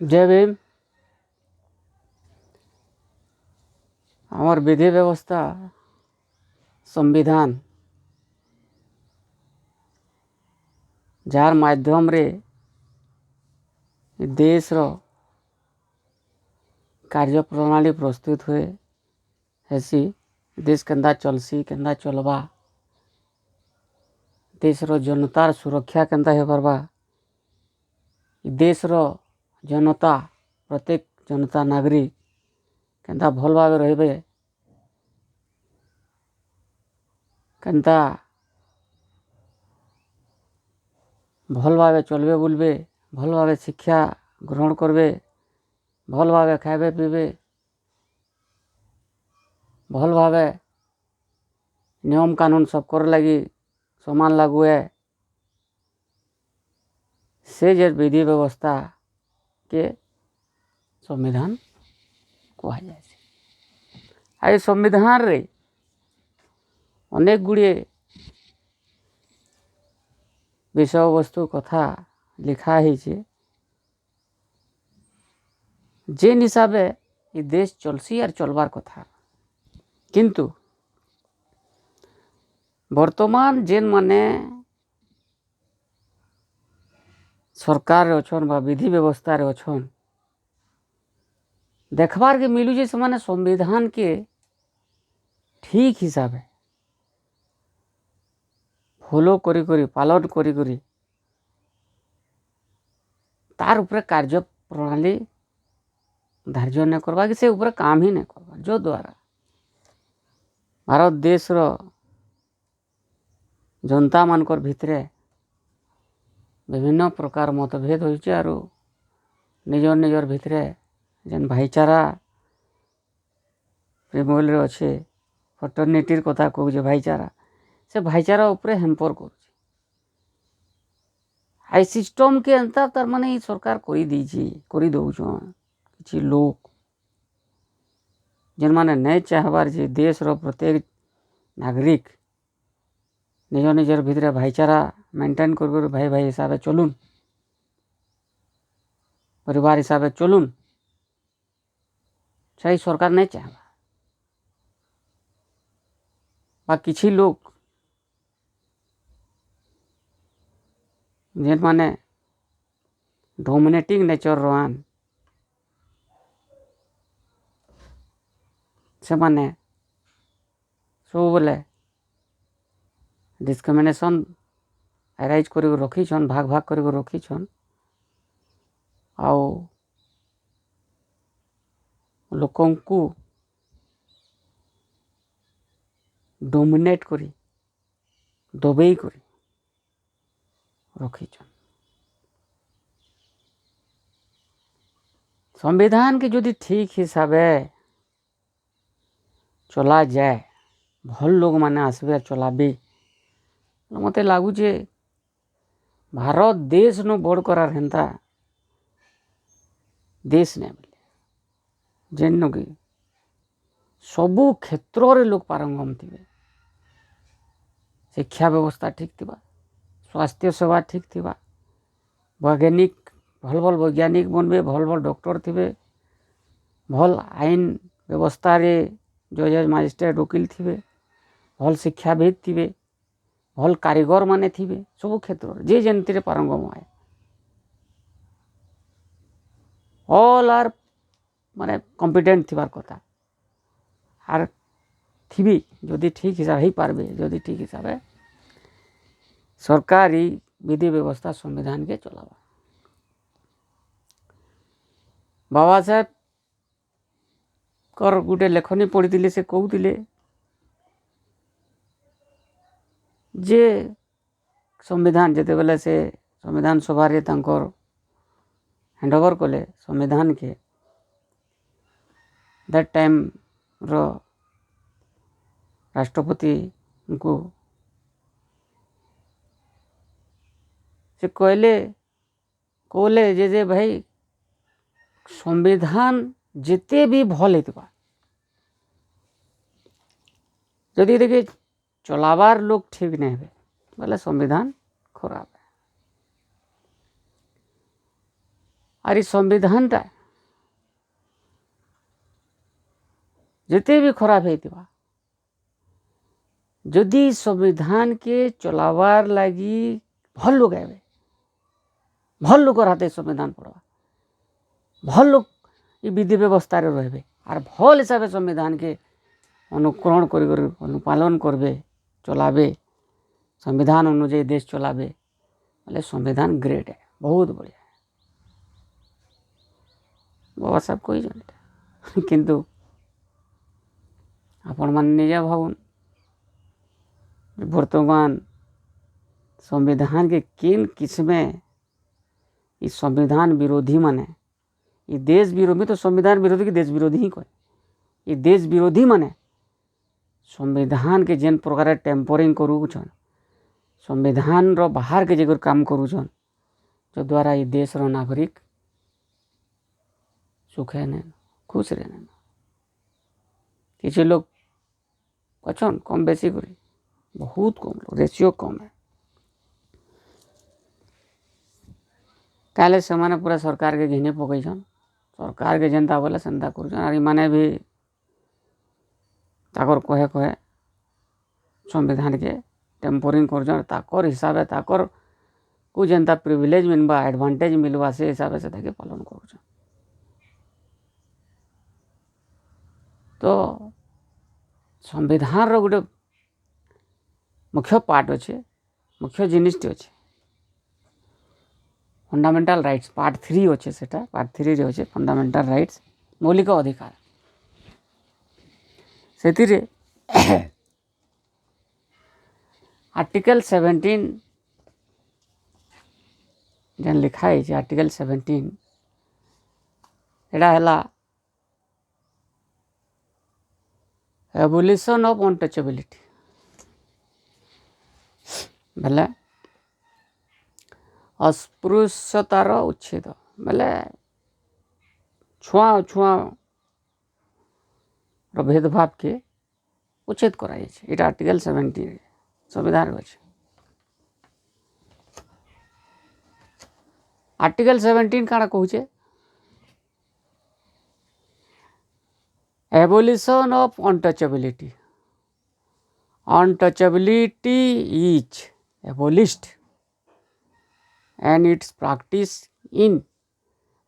जय भीम। आमर विधि व्यवस्था संविधान जार माध्यम रे देश रो कार्य प्रणाली प्रस्तुत हुए हेसी देश केंदा चलसी केंदा चलबा देश रो जनतार सुरक्षा केंदा हे परबा देश रो जनता प्रत्येक जनता नागरिक केंदा भल भाव रहिबे केंदा भल भाव चलबे बुलबे भल भाव शिक्षा ग्रहण करबे भल भाव खाइबे पीबे भल भाव नियम कानून सब कर लगी समान लागू है से जे विधि व्यवस्था के संविधान कहा जाए। आई संविधान रे अनेक गुड़िए विषय वस्तु कथा लिखा है जेन हिसाब ये देश चलसी और चलबार कथा किंतु वर्तमान जेन माने सरकार अच्छन बा विधि व्यवस्था रे अच्छन देखबार के मिलू जे से संविधान के ठीक हिसाब फॉलो करी करी पालन करी करी तार ऊपर कार्य प्रणाली धार्य नहीं करवा कि से ऊपर काम ही नहीं करवा जो द्वारा भारत देश रो जनता मानकर भितरे विभिन्न प्रकार मतभेद होइचे आरो निजर निजर भितरे जेन भाईचारा प्रेमल रे अच्छे फटर्निटीर कथा कहूचे भाईचारा से भाईचारा उपरे हेम्पर करुचे आई सिस्टम के अंतर तार माने सरकार करी दीची करी दउछन किछि लोग जेन माने नहीं चाहबार जे देश रो प्रत्येक नागरिक निज निजर भितरे भाईचारा मेंटेन कर भाई भाई हिसाब चलुन परिवार हिसाब चलुन सही सरकार नहीं चाहबा बा किछि लोग जेन माने डोमिनेटिंग नेचर रोहान से माने सब बोले डिस्क्रिमिनेशन एराइज कर रखी छन भाग भाग कर रखी छन आओ लोकों को डोमिनेट करी दबेई करी रखी छन। संविधान के यदि ठीक हिसाबे चला जाए भल लोग माने आसबे चलाबे मते लागुचे भारत देश नो बड़ करार हेंता देश ने बोले जेन कि सबू क्षेत्र रे लोग पारंगम थे शिक्षा व्यवस्था ठीक थिबा स्वास्थ्य सेवा ठीक थिबा वैज्ञानिक भल भल वैज्ञानिक बनबे भल भल डॉक्टर थिबे भल आईन व्यवस्था रे जज मजिस्ट्रेट वकील थिबे भल शिक्षाविद थिबे भल कारीगर माने थिबे सब क्षेत्र जे जेनती पारंगम आए ऑल आर माने कॉम्पिटेंट थिबार कथा आर थिबी जदि ठीक हिसाब ही पारबे जदि ठीक हिसाब सरकारी विधि व्यवस्था संविधान के चलावा। बाबा साहेब कर गुटे लेखनी पढ़ी से कहते जे संविधान जिते बेले से संविधान सभा रे तांकर हैंडओवर कले संविधान के दैट टाइम रो राष्ट्रपति को से कहले जे भाई संविधान जिते भी भल होता जदि देखिए चलाबार लोग ठीक नहीं है बोले संविधान खराब है आर संविधानटा जिते भी खराब होता जदि संविधान के चलावार लगी भल लोग आए भल लोग हाथ संविधान पढ़वा भल लोग ये विधि व्यवस्था रे आर भल हिसाब से संविधान के अनुकरण कर अनुपालन करबे चलाबे संविधान अनुଯାयी देश चलाबे बोले संविधान ग्रेट है बहुत बढ़िया है बाबा साहब कोई जानते किंतु आपण मान निजे भावुन वर्तमान संविधान के किन किस्में ये संविधान विरोधी माने ये देश विरोधी तो संविधान विरोधी के देश विरोधी ही कहे ये देश विरोधी माने संविधान के जेन प्रकार टेम्परिंग करूछन संविधान रो बाहर के जगह काम करूछन जो द्वारा ये देश रो नागरिक सुखे ने खुश रहने किसी लोग अच्छन कम बेसी करी बहुत कम रेशियो कम है काले से माने पूरा सरकार के घिने पकईछन सरकार के जनता बोले सेंता करूछन और माने भी ताकर कहे कहे संविधान के टेम्परिंग कर ताकर हिसाब से ताकर को जनता प्रिविलेज मिलवा एडवांटेज मिलवा से हिसाब से ताके पालन कर तो संविधान रो गोटे मुख्य पार्ट अच्छे मुख्य जिनिसटी अच्छे फंडामेंटल राइट्स पार्ट 3 अच्छे सेटा पार्ट 3 रे अच्छे फंडामेंटल राइट्स मौलिक अधिकार से आर्टिकल 17 जेन लिखा है आर्टिकल 17 एडा हला एबोलिशन ऑफ अनटचेबिलिटी बेले अस्पृश्यतार उच्छेद बेले छुआ छुआ भेदभाव के उच्छेद करा ये आर्टिकल 17 संविधान अच्छे आर्टिकल 17 काना कहूचे abolition of untouchability untouchability is abolished and its practice in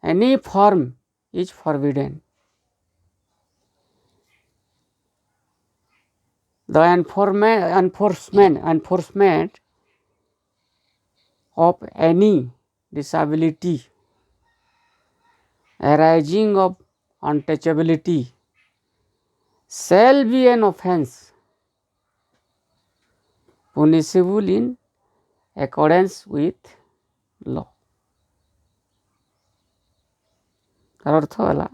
any form is forbidden. The enforcement of any disability arising of untouchability shall be an offence punishable in accordance with law. अर्थ है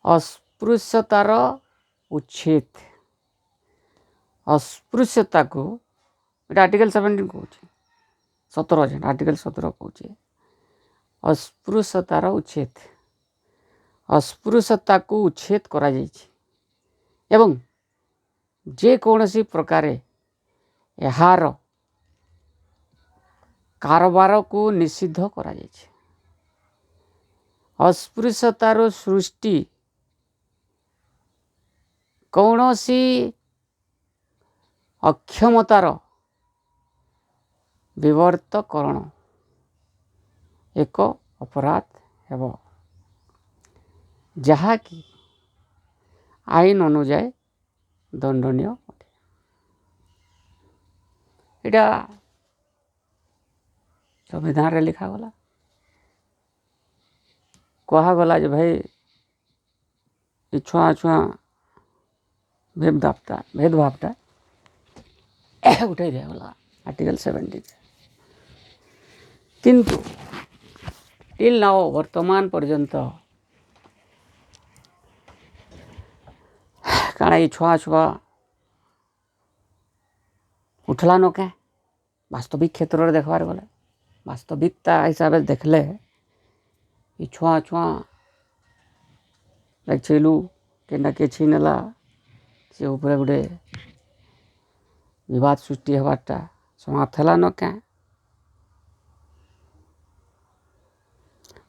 अस्पृश्यतार उच्छेद अस्पृश्यता को article 17 कहूँ 17 article 17 कहूँ अस्पृश्यतार उच्छेद अस्पृश्यता को उच्छेद करा एवं जे कौनसी प्रकार यार कारोबार को निषिद्ध करा अस्पृश्यतार सृष्टि कौनसी अक्षमतार विवर्तकरण एक अपराध है जहाँकि आईन अनुजाई दंडनीय इटा संविधान रे लिखा गला कहा गला जे भाई छुआ छुआ भेदभावटा उठाई दिया गला आर्टिकल 17 किंतु टिल नाउ वर्तमान पर्यंत काना ये छुआ छुआ उठला न क्या वास्तविक क्षेत्र में देखबार गले वास्तविकता हिसाब से देखले ये छुआ छुआ छेलू के किए छीनेला से उपरे गोटे विवाद सृष्टि हबारटा समाप्त है न क्या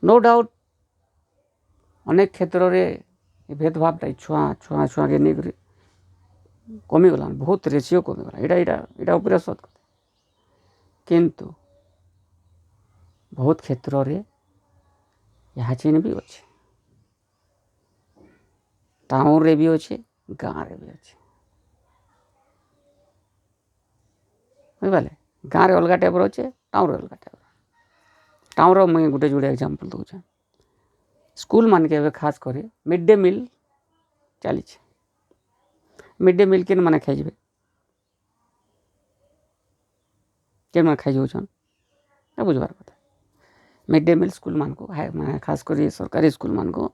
नो डाउट अनेक क्षेत्र में भेदभाव छुआ छुआ छुआ के नहीं करी कमिगला बहुत रेसीओ कमिगला यहाँ उपरे सत कथा किंतु बहुत क्षेत्र में यह चिन्ह भी अच्छे टाउन रे भी अच्छे गाँव रे भी अच्छे बुझे गाँव रे अलग टाइप अच्छे टाउन रे अलग टाइप टाउन मुझे गोटे जोड़े एग्जांपल दूचे स्कूल मान के खास कर मिड डे मिल चली मिड डे मिल केन माने खाइबे केन माने खाइ जाउछन ना बुझबार कथा मिड डे मिल स्कूल मान को माने खास कर सरकारी स्कूल मान को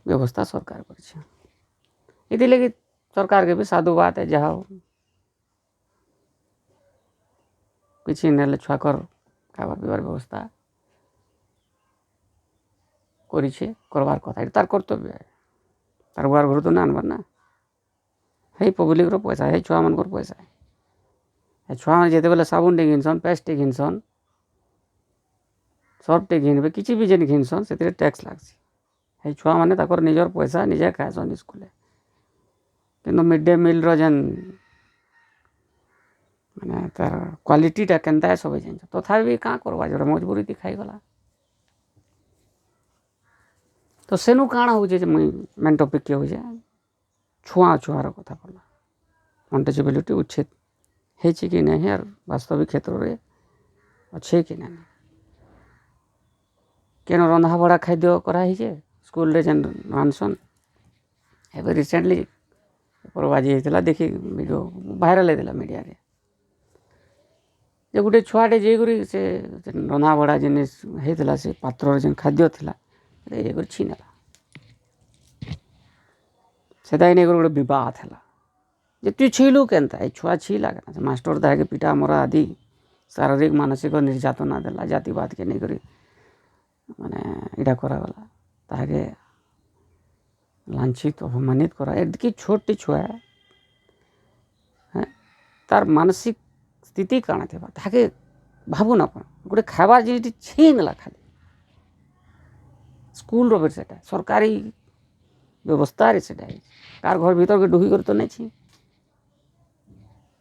व्यवस्था सरकार कर लगे सरकार के भी साधुवाद है जहाँ किसी ना छुआकर खाबार पीबार व्यवस्था करबार कथा तार कर्तव्य है तार बुआर घर तो ना आनबार ना है पब्लिक रो पैसा है छुआ मान पैसा है छुआ मैंने जिते बेले साबुन टे घिनसन पेस्ट टे घिनसन सर्फ टे घिनबे किसी भी जेन घिनसन से टैक्स लागसी है छुआ मैंने ताकर निजर पैसा निजे खाएसन स्कूल किंतु मिड डे मिल रो जेन माने तार क्वालिटीटा केनता है सब जान तथापि क्या करवा जो मजबूरी थी खाईगला तो सेनु काण हो मेन टॉपिक के हो छुआ छुआर कथा पड़ा अनटचेबिलिटी उच्छेद है कि नहीं यार वास्तविक क्षेत्र में अच्छे कि नहीं केन रंधा बड़ा खाद्य कराई स्कूल रे जेन रांधसन एवं रिसेंटली परबाजी होता देखी वीडियो भाइराल होता मीडिया रे जे गोटे छुआटे जाइए से रंधा बड़ा जिनिस होता से पात्र जेन खाद्य थिला ये छीनेला से नहीं गोटे बद है जे तु छीलु के छुआ छीला के मास्टर ताके पिटा मरा आदि शारीरिक मानसिक निर्यातना देला जातिवाद के नहीं करी माने इटा करागला ताके लांछित अपमानित करा एदकी छोटी छुआ है तार मानसिक स्थिति काण थे ताके भावुन आप गोटे खाबार जिनिस छीनला खाली स्कूल रो से सरकारी व्यवस्था रे से कार घर भीतर के ढुकी कर तो नहीं छी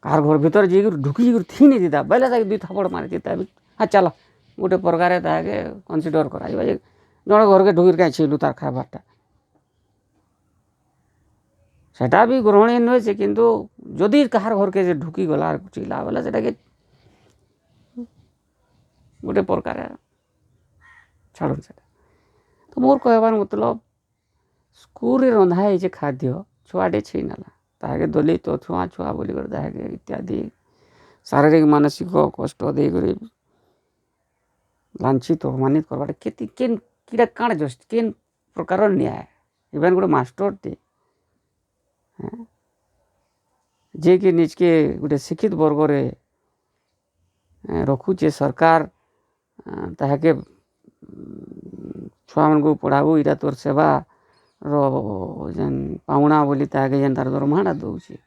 कार घर भीतर जी ढुकी थी नहीं दीता बेले ताकि दुई थपड़ मारी दीता हाँ चल गोटे प्रकार ताके कनसीडर करा जड़े घर के ढुकी कहीं छीलु तार खाबारटा सेटा भी ग्रहणीय नुहे से किंतु जदि कहार घर के ढुकी गला चिला बेले से गोटे प्रकार छाड़न से तो मोर कहबार मतलब स्कूल रे रंधा है खाद्य छुआटे छीनाला ताके दलित छुआ छुआ बोली ताके इत्यादि शारीरिक मानसिक कष्ट देकर लांछित अपमानित करवाटा केती केन किड़ा काण जस्ट केन प्रकार न्याय इवेन गोटे मास्टर टे जे कि निज के गोटे शिक्षित वर्ग रे रखुचे सरकार ताके छुआ मन को पढ़ाबू इटा तोर सेवा रो जेन पाउना बोली ताके जेन तार दरमाटा दउचे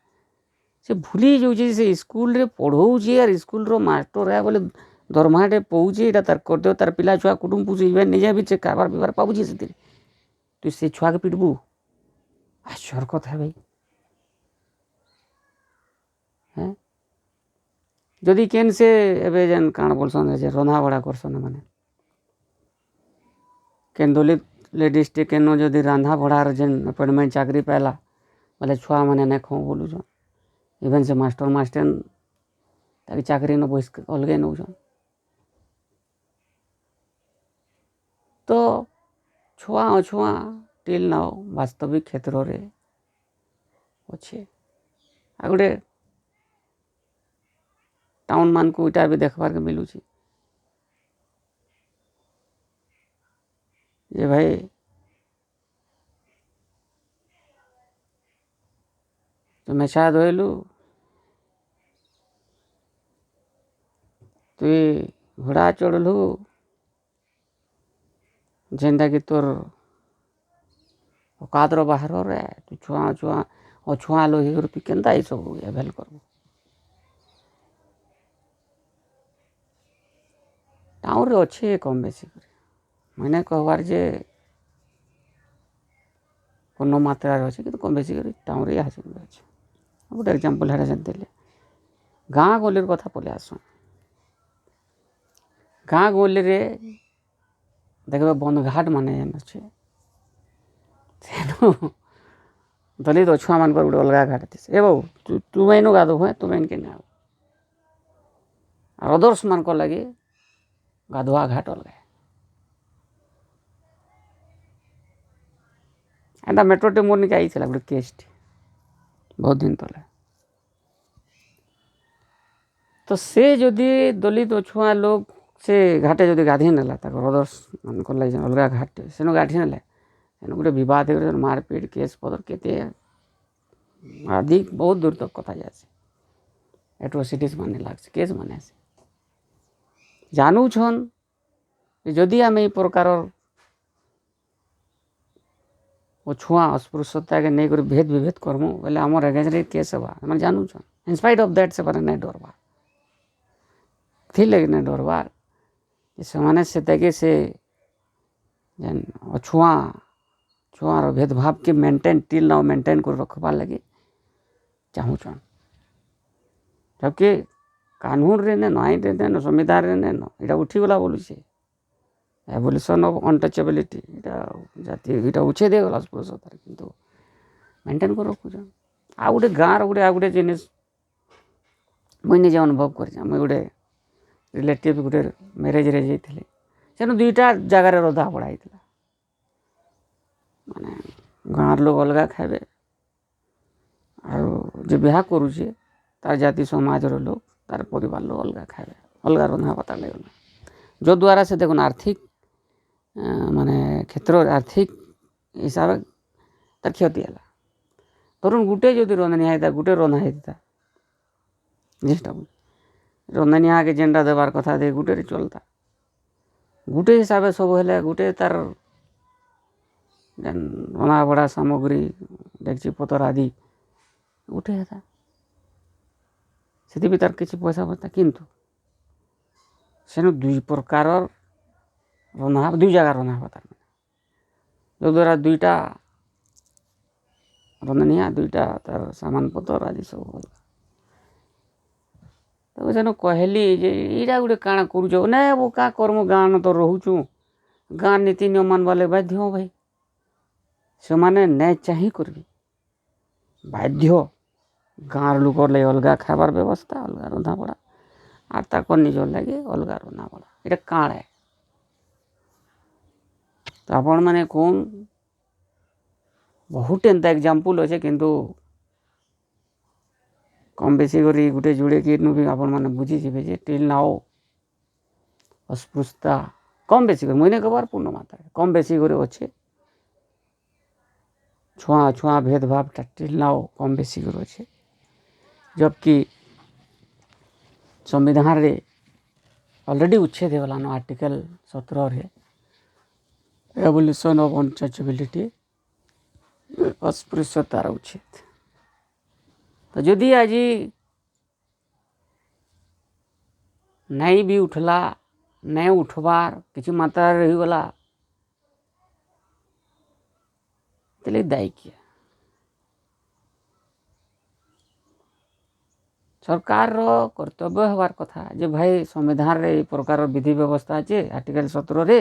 से भूली जाऊे से स्कूल रे पढ़ाऊे यार स्कूल रो मास्टर है बोले दरमाटे पौचे इटा तार करदे तार पिला छुआ कुटुम पुषे इवेन निजे भी से खाबार पीबार पाबुचे से तु से छुआ के पिटबू आश्चर्य कथा भाई हैं जदि केन से एबे जेन काण बोलसन जे रंधा बड़ा करसन माने केन दलित लेडीज टे केनो जदि रंधा बड़ार जेन अपॉइंटमेंट चाकरी पाला बोले छुआ मैंने नहीं खाऊ बोलुछन इवेन से मास्टर मास्टर ताकि चाकरी न बहिष् अलगे नौछन तो छुआ अछुआ टिल नाउ वास्तविक क्षेत्र रे अच्छे आ गोटे टाउन मान को इटा भी देखबार के मिलूची जे भाई तो मेछा धोइलु तुई घोड़ा चढ़लु जेनटा कि तोर औकात रो बाहर रे तू छुआ छुआ अछुआ लोही कर तू केनता ई सब एभेल करबो टाउन रे अच्छे कम बेसी करे मैंने कहबार जे पूर्ण मात्रा अच्छे कि कम बेसी कर टाउन अच्छे गोटे एग्जाम्पल है देले गाँ गलिर कथा पलि आस गाँ गली रे देखबे बंधघाट माने जेन अच्छे तेणु दलित छुआ मान गोटे अलग घाट थे ए बाबू तुम इनू गाधो हुए तुम इनके ना अदर्स मान लगे गाधुआ घाट अलग एंटा मेट्रोटे मोर निके आई गोटे केस बहुत दिन तले तो से जदि दलित छुआ लोग से घाटे जदि गाधी नेला अदर्स मान लगे अलग घाट सेनु गाधी नेले सेनु गोटे बद हो मारपीट केस पदर के आदि बहुत दूर तक कथा जाए एट्रोसिटीज मान लगे केस मान जानून जदि आम ये प्रकार छुआ अस्पृश्यता के नहीं भेद विभेद करमु बोले आम एगेंस्ट केस हवा मैंने जानून इनस्पाइट ऑफ दैट से नहीं डरबार थी लगे नहीं डरबार से जेन छुआ छुआर भेदभाव के मेंटेन टिल नाउ मेंटेन कर रखबार लगे चाहून जबकि कानून रे न आईन रे न संविधान रे न इटा उठीगला बोलुचे एबोल्यूशन ऑफ अनटचेबिलिटी इटा जाति इटा उछे दे गला अस्पृश्यता किंतु मेंटेन कर रखुछन आ गोटे गाँव गोटे आ गोटे जिनिस मुई निजे अनुभव कर मुई गोटे रिलेटिव गोटे मैरेज रे जाइथिले सेनु दुईटा जगार रधा पड़ा होता माने गाँव लोग अलग खाइबे और जो ब्याह करुचे तार जाति समाज लोग तार परिवार लोग अलग खाइबे अलग रंधा पता लगना जो द्वारा से देखो आर्थिक माने क्षेत्र आर्थिक हिसाब तार क्षति है धरुन गुटे जो रंधनिया होता गुटे रंधा होता जिसटा रंधनिया के जेनटा देवार कथा दे गुटे चलता गुटे हिसाब सब हेले गुटे तार रंधा बड़ा सामग्री डेक्ची पतर आदि गुटे होता से तार किसी पैसा बचता किंतु सेनु दुई प्रकार रंधा दुई जगह रंधा होता जो द्वारा दुईटा रंधनिया दुईटा तार सामान पतर आदि सब तो सेनु कहली जे इटा गोटे काଣା करूछ ना वो का करमु गाँ तो रोचु गाँ नीति नियम मान वाले बाध्य हो भाई से माने नहीं चाही करबी बाध्य गाँव लोक लगे अलग खाबार व्यवस्था अलग रंधा बड़ा आर ताक निजर लगे अलग रंधा बड़ा इटा काण है तो आपण मैंने कौन बहुत एंता एग्जाम्पल अच्छे किंतु कम बेसी करी गुटे जुड़े कि भी आपण मैंने बुझीजे जे टिल नाउ अस्पृश्यता कम बेसी कर मुझे कबार पूर्ण मात्रा कम बेसी कर अच्छे छुआ छुआ भेदभाव टिल नाउ कम बेसी कर अच्छे जबकि संविधान रे ऑलरेडी उच्छेद होगलान आर्टिकल 17 रे एबोल्यूशन ऑफ अनटचेबिलिटी अस्पृश्यतार उच्छेद तो जदि आज नहीं भी उठला नहीं उठबार किसी मात्रा रहीगला तेले दायी किया सरकार कर्तव्य हबार कथा जे भाई संविधान रे ये प्रकार विधि व्यवस्था अच्छे आर्टिकल 17 रे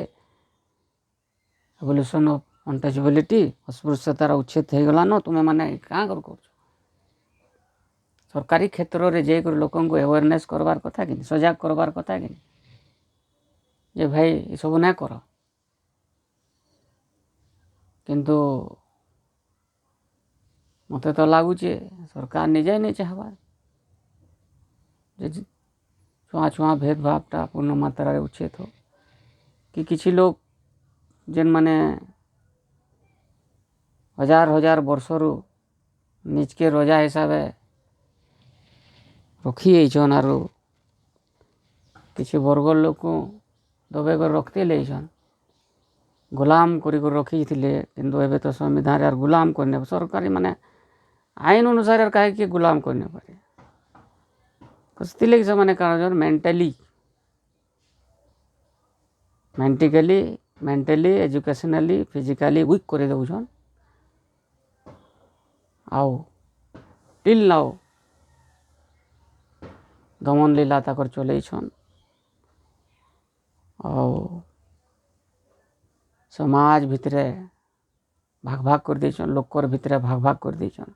एबोल्यूशन ऑफ अनटचेबिलिटी अस्पृश्यतार उच्छेद हो गलान तुम्हें माने क्या कर सरकारी क्षेत्र रे जे लोक अवेयरनेस करवार कथा कि सजग करवार कथा कि जे भाई ये सब ना कर किंतु मते तो लगुचे सरकार निजे नहीं चाहबार छुआ छुआ भेदभावटा पूर्ण मात्रा रे उच्छेद हो कि किसी लोग जेन माने हजार हजार वर्षरु निजके रजा हिसाब रखी जाइछन आरो किसी वर्ग लोक को दबे कर रखते लेछन गुलाम करी रखी थिले किंतु एबे तो संविधान यार गुलाम करने सरकारी माने आईन अनुसार यार काहे कि गुलाम करने पारे कसती से माने कारण mentally mentally educationally physically weak कर दौन आउ टिल नाउ दमन लीला ताकर चलैछन और समाज भितरे भाग भाग कर देछन लोकर भितरे भाग भाग कर देछन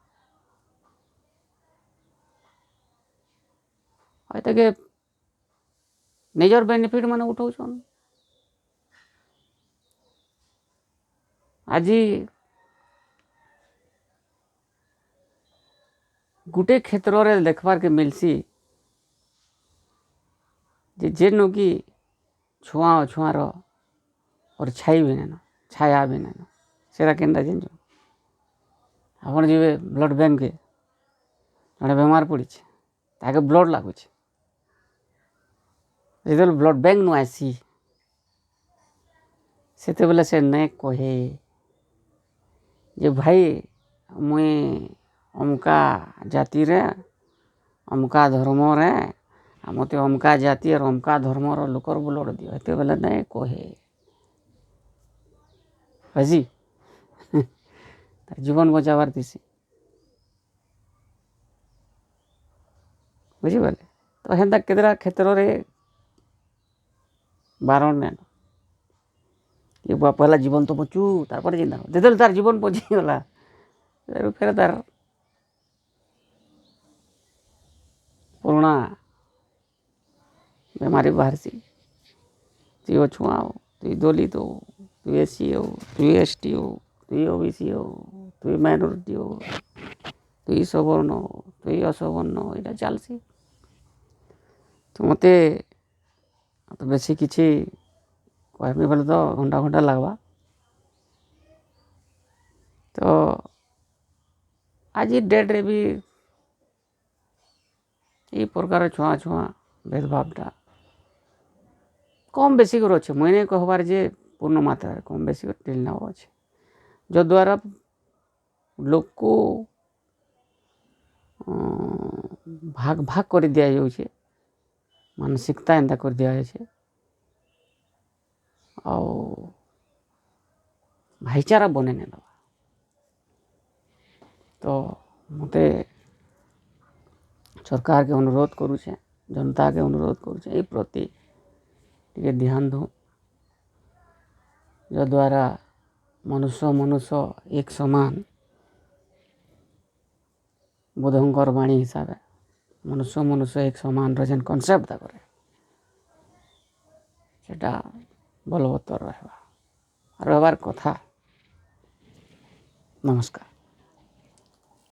के निजर बेनिफिट माने उठाउछन आज गुटे क्षेत्र रे देखबार के मिलसी जेनु कि छुआ छुआर और छाई भी नहीं छाया भी नहीं सेरा केनता जिन आपन जीवे ब्लड बैंक के जड़े बेमार पड़ी ताके ब्लड लगुच जो ब्लड बैंक नु आसी से बेले से नहीं कहे जे भाई मुई अमका जाति रे अमका धर्म रे मत अमका जाति और अमका धर्म लोकर ब्लड दियो एते बेले नहीं कहे हजी जीवन बचावार दिसी बुझीपारे तो हेन्ता केतरा क्षेत्र रे बारण नहीं ये पहला जीवन तो बचू तार जिंदा जो तार जीवन बचीगला फिर तार पुराना बेमारी बाहर सी तु छुआ हो तु दलित हो तु एससी हो तु एसटी हो तु ओबीसी हो तु माइनॉरिटी हो तु सवर्ण हो तु असवर्ण हो यहाँ चलसी तो मत तो बेसी किसी कहमी बोले तो घंटा घंटा लगवा तो आज डेट रे भी ये प्रकार छुआ छुआ भेदभावटा कम बेसी कर अच्छे मुझे नहीं कहबार जे पूर्ण मात्रा कम बेसी कर टिल ना अच्छे जो द्वारा लोक को भाग भाग कर दिया जाउछे मानसिकता एंता कर दिया जाए और भाईचारा बने नहीं दबा तो मते सरकार के अनुरोध करुचे जनता के अनुरोध करुचे ए प्रति टिके ध्यान दो जो द्वारा मनुष्य मनुष्य एक समान बुद्धंकर वाणी हिसाब है मनुष्य मनुष्य एक समान जेन कनसेप्ट था करे सेटा बलवत्तर रहबार कथा। नमस्कार।